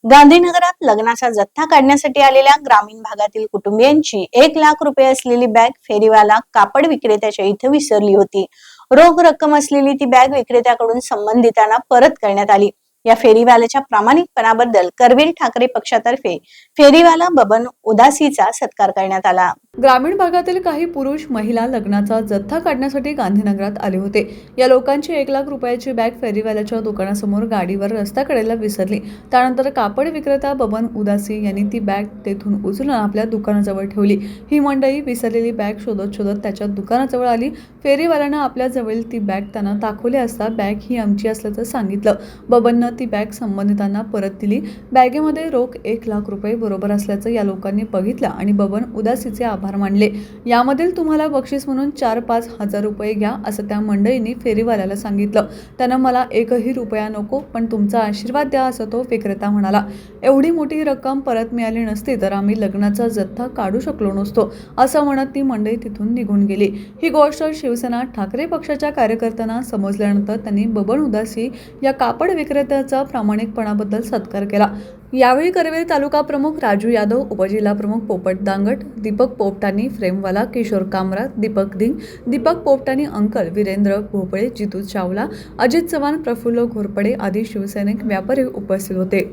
गांधीनगरात लग्नाचा जत्था काढण्यासाठी आलेल्या ग्रामीण भागातील कुटुंबियांची 1 लाख रुपये असलेली बॅग फेरीवाला कापड विक्रेत्याच्या इथं विसरली होती. रोख रक्कम असलेली ती बॅग विक्रेत्याकडून संबंधितांना परत करण्यात आली. या फेरीवाल्याच्या प्रामाणिकपणाबद्दल करवीर ठाकरे पक्षातर्फे फेरीवाला बबन उदासीचा सत्कार करण्यात आला. ग्रामीण भागातील काही पुरुष महिला लग्नाचा जत्था काढण्यासाठी गांधीनगरात आले होते. या लोकांची 1 लाख रुपयाची बॅग फेरीवाल्याच्या दुकानासमोर गाडीवर रस्त्याकडेला विसरली. त्यानंतर कापड विक्रेता बबन उदासी यांनी ती बॅग तेथून उचलून आपल्या दुकानाजवळ ठेवली. ही मंडळी विसरलेली बॅग शोधत शोधत त्याच्या दुकानाजवळ आली. फेरीवाल्यानं आपल्या जवळ ती बॅग त्यांना दाखवली असता बॅग ही आमची असल्याचं सांगितलं. बबननं ती बॅग संबंधितांना परत दिली. बॅगेमध्ये रोख 1 लाख रुपये बरोबर असल्याचं या लोकांनी बघितलं आणि बबन उदासीचे आभार मानले. यामधील तुम्हाला बक्षीस म्हणून 4-5 हजार रुपये घ्या असं त्या मंडळींनी फेरीवाल्याला सांगितलं. त्यानं मला 1ही रुपया नको, पण तुमचा आशीर्वाद द्या असं तो विक्रेता म्हणाला. एवढी मोठी रक्कम परत मिळाली नसती तर आम्ही लग्नाचा जत्था काढू शकलो नसतो असं म्हणत ती मंडळी तिथून निघून गेली. ही गोष्ट शिवसेना ठाकरे पक्षाच्या कार्यकर्त्यांना समजल्यानंतर त्यांनी बबन उदासी या कापड विक्रेत्याचा प्रामाणिकपणाबद्दल सत्कार केला. यावेळी करवीर तालुका प्रमुख राजू यादव, उपजिल्हा प्रमुख पोपट दांगट, दीपक पोपटानी, फ्रेमवाला, किशोर कामरा, दीपक धिंग, दीपक पोपटानी अंकल, वीरेंद्र भोपळे, जितू चावला, अजित चव्हाण, प्रफुल्ल घोरपडे आदी शिवसैनिक व्यापारी उपस्थित होते.